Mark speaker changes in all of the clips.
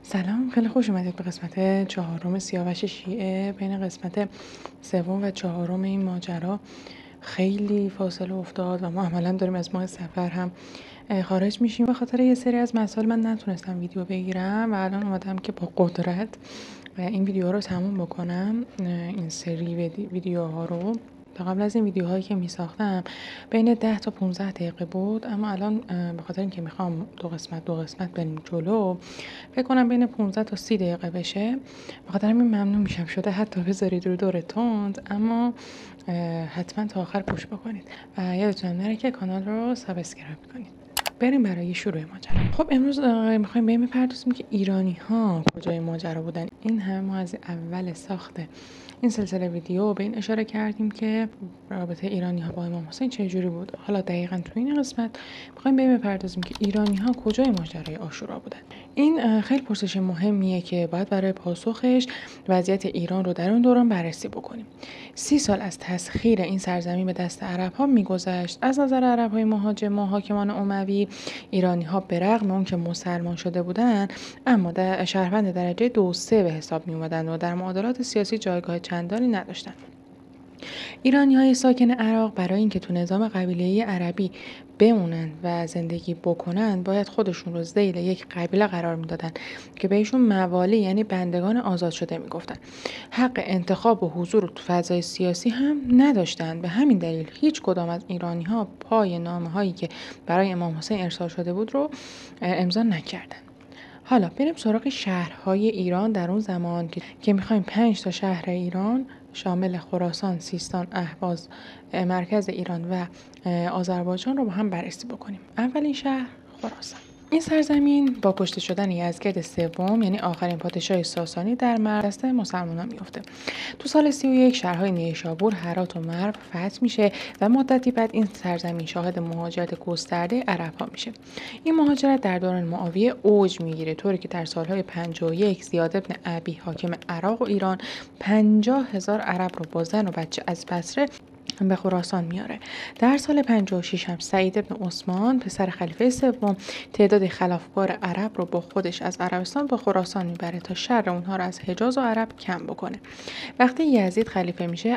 Speaker 1: سلام، خیلی خوش اومدید به قسمت چهارم سیاوش شیعه. بین قسمت سوم و چهارم این ماجرا خیلی فاصله افتاد و ما عملا داریم از ماه سفر هم خارج میشیم. به خاطر یه سری از مسائل من نتونستم ویدیو بگیرم و الان اومدم که با قدرت این ویدیوها رو تموم بکنم. این سری ویدیوها رو تا قبل از این ویدیوهایی که می ساختم بین 10 تا 15 دقیقه بود، اما الان به خاطر اینکه میخوام دو قسمت بریم جلو، فکر کنم بین 15 تا 30 دقیقه بشه. به خاطر همین ممنون میشم شده حتی بذارید رو دور تند، اما حتما تا آخر گوش بکنید و یادتون نره که کانال رو سابسکرایب کنید. بریم برای شروع ماجرا. خب امروز میخوایم به این بپردازیم که ایرانی ها کجای ماجرا بودن. این همه ما از اول ساخت این سلسله ویدیو به این اشاره کردیم که رابطه ایرانی ها با امام حسین چه جوری بود. حالا دقیقاً تو این قسمت میخوایم به این بپردازیم که ایرانی ها کجای ماجرای عاشورا بودن. این خیلی پرسش مهمیه که باید برای پاسخش وضعیت ایران رو در اون دوران بررسی بکنیم. 30 سال از تسخیر این سرزمین به دست عرب ها میگذشت. از نظر عرب های مهاجم و حاکمان اموی، ایرانی ها به رغم اون که مسلمان شده بودند، اما در شهروند درجه 2 و 3 به حساب می اومدن و در معادلات سیاسی جایگاه چندانی نداشتند. ایرانی های ساکن عراق برای اینکه تو نظام قبیله‌ای عربی بمونن و زندگی بکنن باید خودشون رو ذیل یک قبیله قرار میدادن که بهشون موالی یعنی بندگان آزاد شده میگفتن. حق انتخاب و حضور تو فضای سیاسی هم نداشتن. به همین دلیل هیچ کدام از ایرانی ها پای نامه هایی که برای امام حسین ارسال شده بود رو امضا نکردن. حالا بریم سراغ شهرهای ایران در اون زمان که میخوایم 5 تا شهر ایران شامل خراسان، سیستان، اهواز، مرکز ایران و آذربایجان رو با هم بررسی بکنیم. اولین شهر خراسان. این سرزمین با کشته شدن یزدگرد سوم یعنی آخرین پادشاه ساسانی در دست مسلمانان میفته. تو سال 31 شهرهای نیشابور، هرات و مرو فتح میشه و مدتی بعد این سرزمین شاهد مهاجرت گسترده عرب‌ها میشه. این مهاجرت در دوران معاویه اوج میگیره، طوری که در سالهای 51 زیاد بن ابی حاکم عراق و ایران 50,000 عرب رو با زن و بچه از بصره به خراسان میاره. در سال 56 هم سعید بن عثمان پسر خلیفه سوم تعدادی خلافکار عرب رو با خودش از عربستان به خراسان میبره تا شر اونها رو از حجاز و عرب کم بکنه. وقتی یزید خلیفه میشه،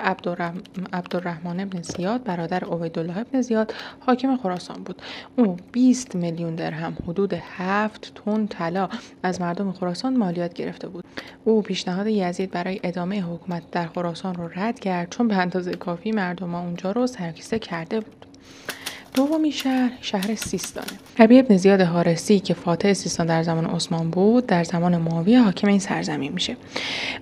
Speaker 1: عبدالرحمن بن زیاد برادر عبیدالله بن زیاد حاکم خراسان بود. او 20 میلیون درهم حدود 7 تن طلا از مردم خراسان مالیات گرفته بود. او پیشنهاد یزید برای ادامه حکومت در خراسان رو رد کرد چون به اندازه کافی مردم اونجا رو سرکیسه کرده بود. دومی شهر سیستانه. ربیع بن زیاد حارسی که فاتح سیستان در زمان عثمان بود، در زمان معاویه حاکم این سرزمین میشه.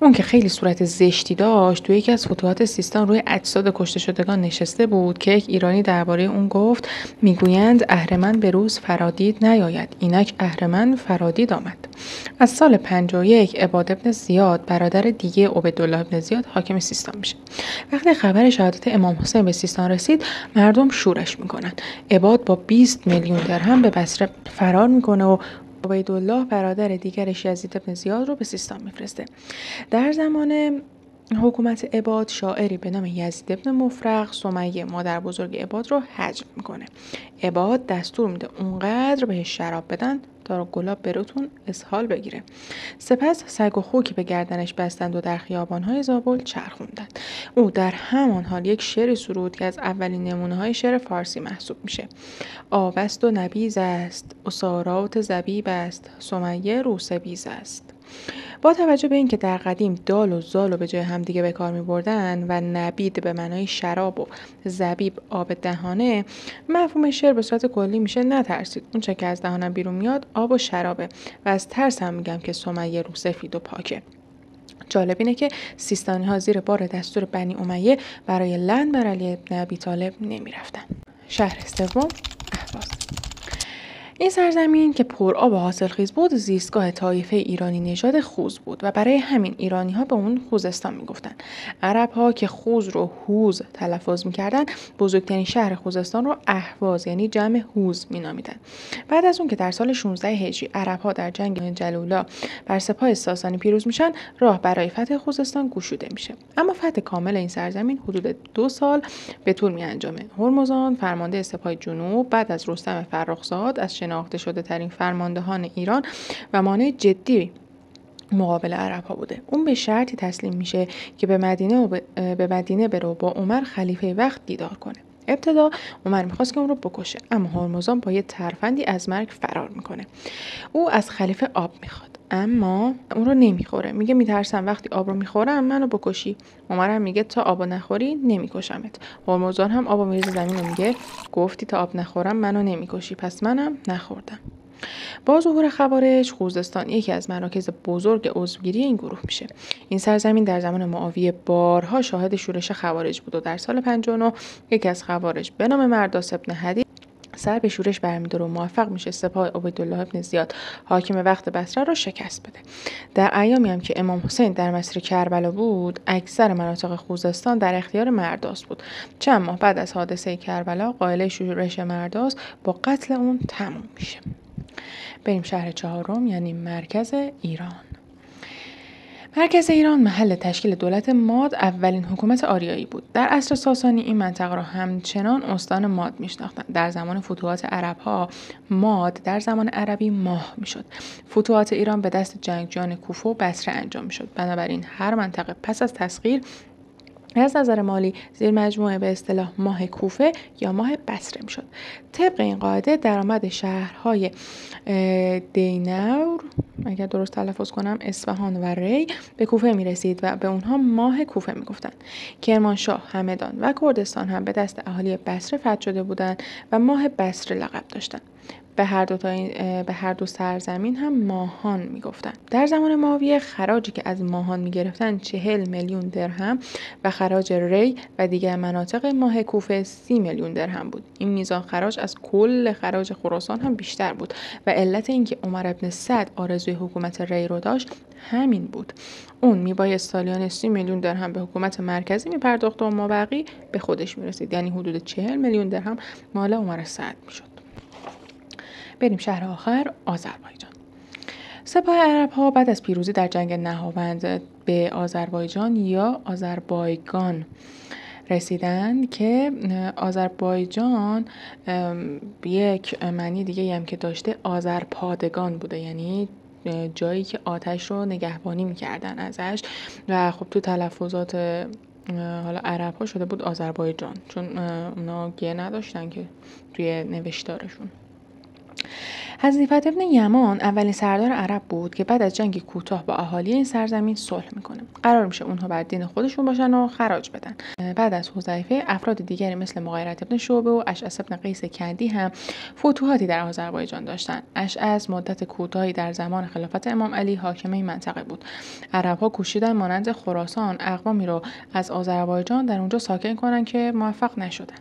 Speaker 1: اون که خیلی صورت زشتی داشت، توی یکی از فتوحات سیستان روی اجساد کشته شدگان نشسته بود که یک ایرانی درباره اون گفت میگویند اهرمن به روز فرادید نیاید، اینک اهرمن فرادید آمد. از سال 51 عباد بن زیاد برادر دیگه عبیدالله بن زیاد حاکم سیستان میشه. وقتی خبر شهادت امام حسین به سیستان رسید، مردم شورش میکنن. عباد با 20 میلیون درهم به بصره فرار میکنه و عبیدالله برادر دیگرش یزید بن زیاد رو به سیستان میفرسته. در زمان حکومت عباد شاعری به نام یزید بن مفرق سمیه مادر بزرگ عباد رو حجب میکنه. عباد دستور میده اونقدر بهش شراب بدن تا گلاب بروتون اسهال بگیره. سپس سگ و خوکی به گردنش بستند و در خیابان‌های زابل چرخوندند. او در همان حال یک شعر سرود که از اولین نمونه‌های شعر فارسی محسوب میشه. آبست و نبیذ است، اسارات زبیب است، سمیه روسبیز است. با توجه به اینکه در قدیم دال و زال رو به جای همدیگه به کار می‌بردن و نبید به معنای شراب و زبیب آب دهانه، مفهوم شعر به صورت کلی میشه نترسید، اون چه که از دهانم بیرون میاد آب و شرابه و از ترس هم میگم که سمیه رو سفید و پاکه. جالب اینه که سیستانی ها زیر بار دستور بنی امیه برای لعن بر علی بن ابی طالب نمیرفتن. شهر سوم اهواز. این سرزمین که پر آب و حاصلخیز بود زیستگاه طایفه ایرانی نژاد خوز بود و برای همین ایرانی ها به اون خوزستان میگفتن. عرب ها که خوز رو هوز تلفظ میکردن بزرگترین شهر خوزستان رو اهواز یعنی جمع هوز مینامیدن. بعد از اون که در سال 16 هجری عرب ها در جنگ جلولا بر سپاه ساسانی پیروز میشن، راه برای فتح خوزستان گشوده میشه. اما فتح کامل این سرزمین حدود 2 سال به طول میانجامه. هرمزان فرمانده سپاه جنوب بعد از رستم فرخزاد از شناخته شده ترین فرماندهان ایران و مانع جدی مقابل عرب‌ها بوده. اون به شرطی تسلیم میشه که به مدینه بره و با عمر خلیفه وقت دیدار کنه. ابتدا عمر میخواست که اون رو بکشه، اما هرمزان با یه ترفندی از مرگ فرار میکنه. او از خلیفه آب میخواد، اما اون رو نمیخوره. میگه میترسم وقتی آب رو میخورم منو بکشی. عمر هم میگه تا آب نخوری نمیکشمت. هرمزان هم آب میریزه زمین و میگه گفتی تا آب نخورم منو نمیکشی، پس منم نخوردم. با ظهور خوارج، خوزستان یکی از مراکز بزرگ عضوگیری این گروه میشه. این سرزمین در زمان معاویه بارها شاهد شورش خوارج بود و در سال 59 یکی از خوارج به نام مرداس ابن هدی سر به شورش برمی‌داره و موفق میشه سپاه عبیدالله ابن زیاد حاکم وقت بصره را شکست بده. در ایامی هم که امام حسین در مسیر کربلا بود، اکثر مناطق خوزستان در اختیار مرداس بود. چند ماه بعد از حادثه کربلا، قائله شورش مرداس با قتل اون تموم میشه. بریم شهر چهارم، یعنی مرکز ایران. مرکز ایران محل تشکیل دولت ماد اولین حکومت آریایی بود. در عصر ساسانی این منطقه را همچنان استان ماد میشناختند. در زمان فتوحات عرب‌ها ماد در زمان عربی ماه میشد. فتوحات ایران به دست جنگجویان کوفه و بصره انجام میشد. بنابراین هر منطقه پس از تسخیر از نظر مالی زیر مجموعه به اصطلاح ماه کوفه یا ماه بصره میشد. طبق این قاعده درآمد شهرهای دینور، اگر درست تلفظ کنم، اصفهان و ری به کوفه می رسید و به اونها ماه کوفه می گفتن. کرمانشاه، همدان و کردستان هم به دست اهالی بصره فتح شده بودند و ماه بصره لقب داشتند. به هر دو سرزمین هم ماهان میگفتند. در زمان معاویه خراجی که از ماهان میگرفتند 40 میلیون درهم و خراج ری و دیگر مناطق ماه کوفه 30 میلیون درهم بود. این میزان خراج از کل خراج خراسان هم بیشتر بود و علت اینکه عمر ابن سعد آرزوی حکومت ری رو داشت همین بود. اون میبایست سالیانه 30 میلیون درهم به حکومت مرکزی میپرداخت و مابقی به خودش میرسید، یعنی حدود 40 میلیون درهم مال عمر سعد میشد. بریم شهر آخر، آذربایجان. سپاه عرب‌ها بعد از پیروزی در جنگ نهاوند به آذربایجان یا آذربایجان رسیدند که آذربایجان یک معنی دیگه هم که داشته آذرپادگان بوده، یعنی جایی که آتش رو نگهبانی میکردن ازش و خب تو تلفظات حالا عرب ها شده بود آذربایجان، چون اونا گه نداشتن که توی نوشتارشون. حذیفه ابن یمان اولین سردار عرب بود که بعد از جنگ کوتاه با اهالی این سرزمین صلح میکنه. قرار میشه اونها بر دین خودشون باشن و خراج بدن. بعد از حذیفه افراد دیگری مثل مغیرة ابن شعبه و اشعث ابن قیس کندی هم فتوحاتی در آذربایجان داشتن. اشعث مدت کوتاهی در زمان خلافت امام علی حاکم این منطقه بود. عرب‌ها کوشیدن مانند خراسان اقوامی رو از آذربایجان در اونجا ساکن کنن که موفق نشدن.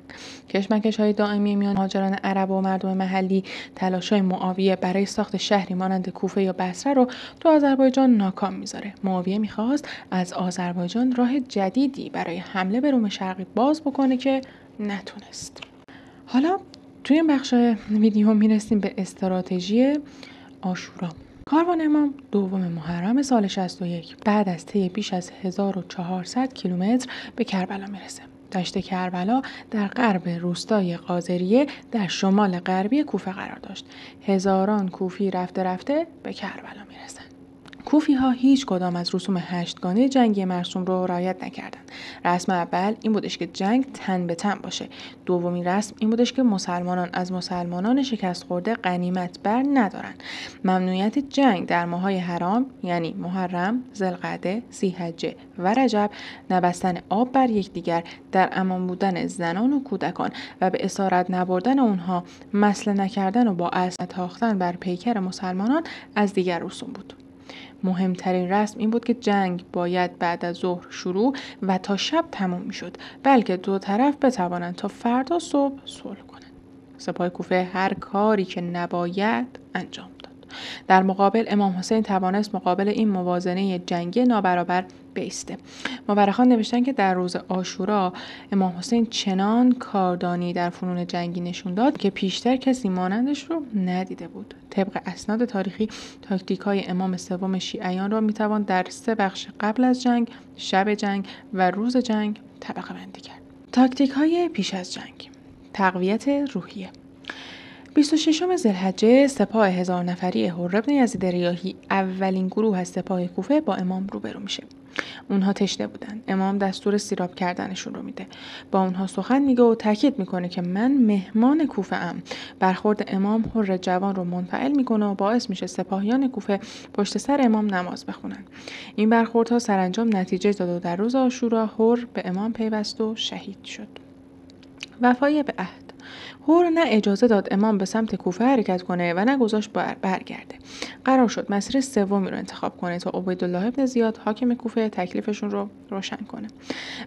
Speaker 1: کشمکش‌های دائمی میان مهاجران عرب و مردم محلی، تلاش‌های معاویه برای ساخت شهری مانند کوفه یا بصره رو تو آذربایجان ناکام میذاره. معاویه میخواست از آذربایجان راه جدیدی برای حمله به روم شرقی باز بکنه که نتونست. حالا توی این بخش ویدیو میرسیم به استراتژی عاشورا. کاروان امام دوم محرم سال 61 بعد از طی بیش از 1400 کیلومتر به کربلا میرسه. دشت کربلا در غرب روستای قاضریه در شمال غربی کوفه قرار داشت. هزاران کوفی رفته رفته به کربلا میرسن. کوفی ها هیچ کدام از رسوم 8گانه جنگی مرسوم رو رعایت نکردند. رسم اول این بودش که جنگ تن به تن باشه. دومین رسم این بودش که مسلمانان از مسلمانان شکست خورده غنیمت بر ندارن. ممنوعیت جنگ در ماه‌های حرام یعنی محرم، ذوالقعده، ذی‌حجه و رجب، نبستن آب بر یکدیگر، در امان بودن زنان و کودکان و به اسارت نبردن اونها، مسله نکردن و با اسب تاختن بر پیکر مسلمانان از دیگر رسوم بود. مهمترین رسم این بود که جنگ باید بعد از ظهر شروع و تا شب تموم می شد، بلکه دو طرف بتوانند تا فردا صبح صلح کنند. سپاه کوفه هر کاری که نباید انجام داد. در مقابل امام حسین توانست مقابل این موازنه جنگی نابرابر بایسته. مورخان نوشتن که در روز عاشورا امام حسین چنان کاردانی در فنون جنگی نشون داد که پیشتر کسی مانندش رو ندیده بود. طبق اسناد تاریخی تاکتیک‌های امام سوم شیعیان را میتوان در 3 بخش قبل از جنگ، شب جنگ و روز جنگ طبقه بندی کرد. تاکتیک‌های پیش از جنگ: تقویت روحیه. 26 ذوالحجه سپاه 1000 نفری حر بن یزید ریاحی اولین گروه از سپاه کوفه با امام روبرو میشه. اونها تشنه بودن. امام دستور سیراب کردنشون رو میده. با اونها سخن میگه و تاکید میکنه که من مهمان کوفه ام. برخورد امام حر جوان رو منفعل میکنه و باعث میشه سپاهیان کوفه پشت سر امام نماز بخونن. این برخوردها سرانجام نتیجه داد و در روز عاشورا حر به امام پیوست و شهید شد. وفای به عهد. حر نه اجازه داد امام به سمت کوفه حرکت کنه و نه گذاشت برگرده. قرار شد مسیر سومی رو انتخاب کنه تا عبیدالله ابن زیاد حاکم کوفه تکلیفشون رو روشن کنه.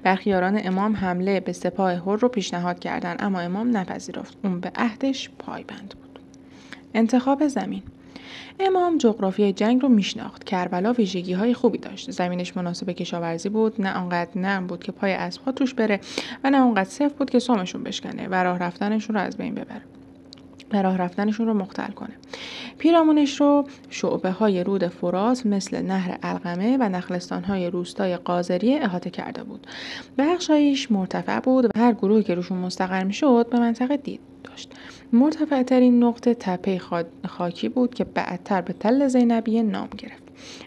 Speaker 1: برخی یاران امام حمله به سپاه حر رو پیشنهاد کردن اما امام نپذیرفت. اون به عهدش پایبند بود. انتخاب زمین. امام جغرافیای جنگ رو میشناخت. کربلا ویژگی‌های خوبی داشت. زمینش مناسب کشاورزی بود، نه آنقدر نرم بود که پای اسب‌ها توش بره و نه آنقدر سفت بود که سمشون بشکنه و راه رفتنشون رو از بین ببره. و راه رفتنشون رو مختل کنه. پیرامونش رو شعبه‌های رود فرات مثل نهر القمه و نخلستان‌های روستای قاذریه احاطه کرده بود. بخشایش مرتفع بود و هر گروهی که روشون مستقر می‌شد به منطقه دید داشت. مرتفع‌ترین نقطه تپه خاکی بود که بعدتر به تل زینبیه نام گرفت.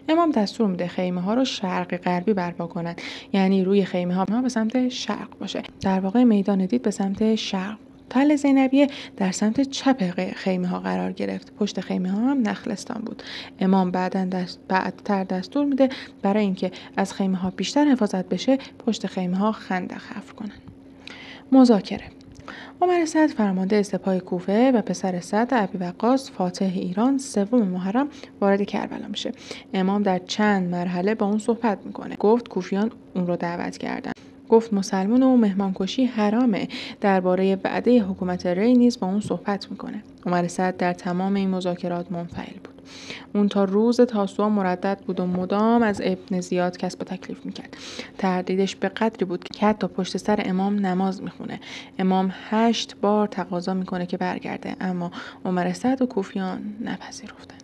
Speaker 1: امام دستور میده خیمه‌ها رو شرقی غربی برپا کنن، یعنی روی خیمه‌ها به سمت شرق باشه. در واقع میدان دید به سمت شرق. تل زینبیه در سمت چپ خیمه ها قرار گرفت. پشت خیمه ها هم نخلستان بود. امام بعدتر دستور میده برای اینکه از خیمه ها بیشتر حفاظت بشه پشت خیمه ها خندق حفر کنن. مذاکره. عمر سعد فرمانده سپاه کوفه و پسر سعد ابی وقاص فاتح ایران 3 محرم وارد کربلا میشه. امام در چند مرحله با اون صحبت میکنه. گفت کوفیان اون رو دعوت کردن. گفت مسلمان و مهمانکشی حرامه. درباره وعده حکومت ری نیز با اون صحبت میکنه. عمر سعد در تمام این مذاکرات منفعل بود. اون تا روز تاسوعا مردد بود و مدام از ابن زیاد کسب تکلیف میکرد. تردیدش به قدری بود که حتی پشت سر امام نماز میخونه. امام 8 بار تقاضا میکنه که برگرده اما عمر سعد و کوفیان نپذیرفتن.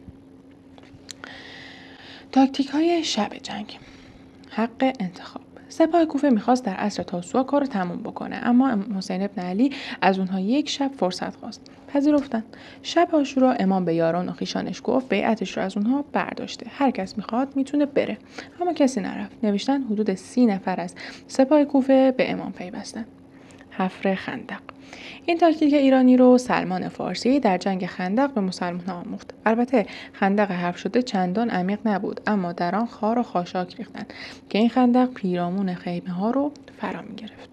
Speaker 1: تاکتیک های شب جنگ. حق انتخاب. سپاه کوفه میخواست در عصر تاسوعا کار رو تموم بکنه اما حسین ابن علی از اونها 1 شب فرصت خواست. پذیرفتن. شب عاشورا امام به یاران و خویشانش گفت بیعتش رو از اونها برداشته. هر کس میخواد میتونه بره. اما کسی نرفت. نوشتن حدود 30 نفر از سپاه کوفه به امام پیوستن. حفر خندق. این تاکتیک ایرانی رو سلمان فارسی در جنگ خندق به مسلمان‌ها آموخت. البته خندق حفر شده چندان عمیق نبود اما در آن خار و خاشاک ریختند که این خندق پیرامون خیمه ها رو فرا می‌گرفت.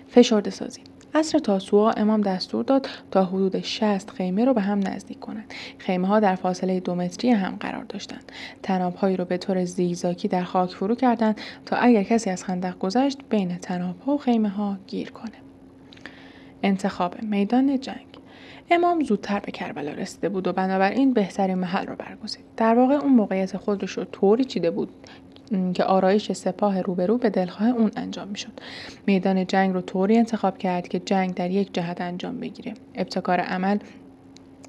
Speaker 1: فشرده سازی. عصر تاسوعا امام دستور داد تا حدود 60 خیمه رو به هم نزدیک کنند. خیمه ها در فاصله 2 متری هم قرار داشتند. طناب‌هایی رو به طور زیگزاگی در خاک فرو کردند تا اگر کسی از خندق گذشت بین طناب‌ها و خیمه ها گیر کنه. انتخاب میدان جنگ. امام زودتر به کربلا رسیده بود و بنابراین بهترین محل رو برگزید. در واقع اون موقعیت خودش رو طوری چیده بود که آرایش سپاه روبرو به دلخواه اون انجام میشد. میدان جنگ رو طوری انتخاب کرد که جنگ در یک جهت انجام بگیره. ابتکار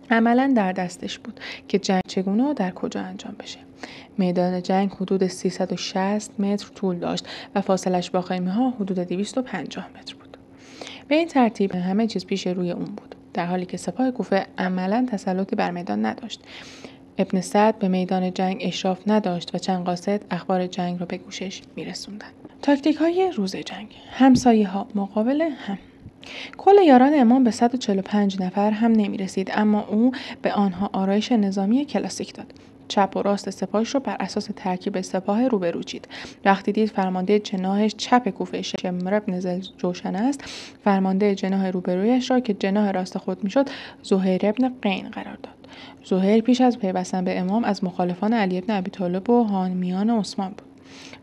Speaker 1: عملاً در دستش بود که جنگ چگونه و در کجا انجام بشه. میدان جنگ حدود 360 متر طول داشت و فاصلش با خیمه ها حدود 250 متر بود. به این ترتیب همه چیز پیش روی اون بود، در حالی که سپاه کوفه عملاً تسلطی بر میدان نداشت. ابن سعد به میدان جنگ اشراف نداشت و چند قاصد اخبار جنگ را به گوشش میرسوندند. تاکتیک های روز جنگ. همسایه ها مقابل هم. کل یاران امام به 145 نفر هم نمی رسید اما او به آنها آرایش نظامی کلاسیک داد. چپ و راست سپاهش رو بر اساس ترکیب سپاه روبرو چید. وقتی دید فرمانده جناحش چپ کوفه شمر بن جوشن است، فرمانده جناح روبرویش را که جناح راست خود میشد زهیر بن قین قرار داد. زهیر پیش از پیوستن به امام از مخالفان علی بن ابی طالب و حامیان عثمان بود.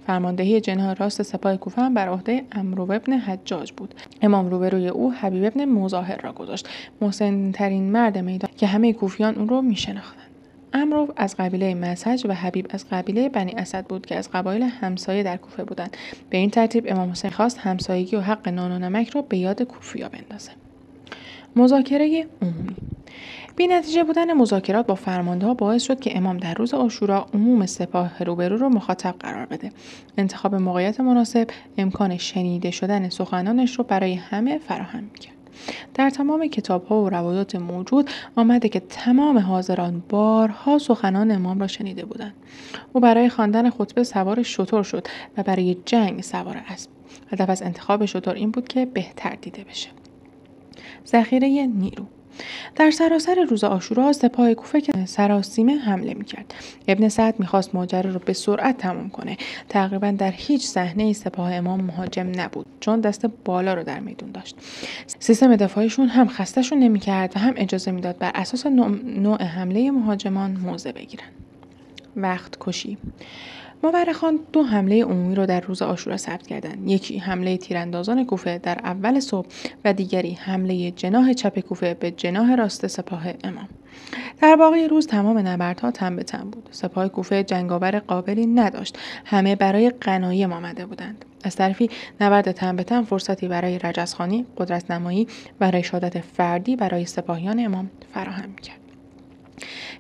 Speaker 1: فرماندهی جناح راست سپاه کوفه هم بر عهده عمرو بن حجاج بود. امام روبروی او حبیب بن مظاهر را گذاشت، مسن‌ترین مرد میدان که همه کوفیان اون رو میشناختند. عمرو از قبیله مسج و حبیب از قبیله بنی اسد بود که از قبایل همسایه در کوفه بودند. به این ترتیب امام حسین خواست همسایگی و حق نان و نمک را به یاد کوفیا بندازه. مذاکره عمومی. بی‌نتیجه بودن مذاکرات با فرمانده‌ها باعث شد که امام در روز عاشورا عموم سپاه روبرو رو مخاطب قرار بده. انتخاب موقعیت مناسب امکان شنیده شدن سخنانش رو برای همه فراهم می‌کرد. در تمام کتاب‌ها و روایات موجود آمده که تمام حاضران بارها سخنان امام را شنیده بودند. او برای خواندن خطبه سوار شتر شد و برای جنگ سوار اسب. هدف از انتخاب شتر این بود که بهتر دیده بشه. ذخیره نیرو. در سراسر روز عاشورا سپاه کوفه که سراسیمه حمله میکرد. ابن سعد میخواست ماجرا رو به سرعت تمام کنه. تقریبا در هیچ صحنه سپاه امام مهاجم نبود، چون دست بالا رو در میدون داشت. سیستم دفاعیشون هم خستهشون نمیکرد و هم اجازه میداد بر اساس نوع حمله مهاجمان موضع بگیرن. وقت کشی. مورخان 2 حمله عمومی رو در روز عاشورا ثبت کردند. یکی حمله تیراندازان کوفه در اول صبح و دیگری حمله جناح چپ کوفه به جناح راست سپاه امام. در باقی روز تمام نبردها تن به تن بود. سپاه کوفه جنگاور قابلی نداشت. همه برای غنایم آمده بودند. از طرفی نبرد تن به تن فرصتی برای رجزخوانی، قدرت نمایی و رشادت فردی برای سپاهیان امام فراهم می‌کرد.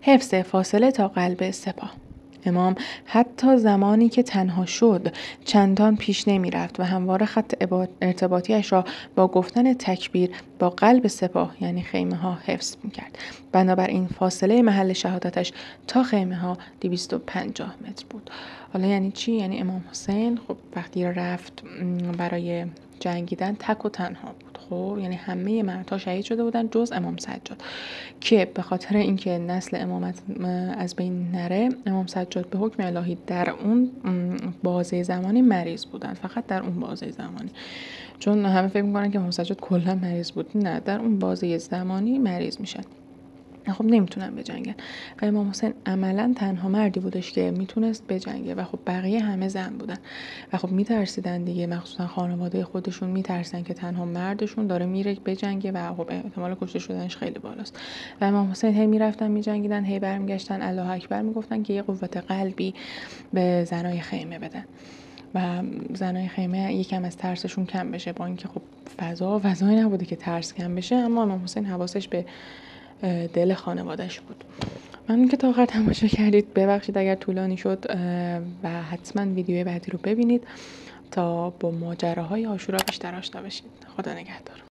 Speaker 1: حفظ فاصله تا قلب سپاه. امام حتی زمانی که تنها شد چندان پیش نمی رفت و همواره خط ارتباطیش را با گفتن تکبیر با قلب سپاه یعنی خیمه ها حفظ می کرد. بنابراین فاصله محل شهادتش تا خیمه ها 250 متر بود. حالا یعنی چی؟ یعنی امام حسین خب وقتی رفت برای جنگیدن تک و تنها بود. خب یعنی همه مردها شهید شده بودن جز امام سجاد که به خاطر اینکه نسل امامت از بین نره، امام سجاد به حکم الهی در اون بازه زمانی مریض بودن، فقط در اون بازه زمانی. چون همه فکر میکنن که امام سجاد کلا مریض بود، نه، در اون بازه زمانی مریض میشن. خب نمیتونن بجنگن و امام حسین عملا تنها مردی بودش که میتونست بجنگه و خب بقیه همه زن بودن و خب میترسیدن دیگه، مخصوصا خانواده خودشون میترسن که تنها مردشون داره میره بجنگه و خب احتمال کشته شدنش خیلی بالاست. و امام حسین هی میرفتن میجنگیدن، هی برمیگشتن الله اکبر میگفتن که یه قوت قلبی به زنای خیمه بدن و زنای خیمه یکم از ترسشون کم بشه، با اینکه خب فضایی نبوده که ترس کم بشه، اما امام حسین حواسش به دل خانواده‌اش بود. من که تا آخر تماشا کردید ببخشید اگر طولانی شد و حتما ویدیوی بعدی رو ببینید تا با ماجراهای عاشورا بیشتر آشنا بشید. خدا نگهدار.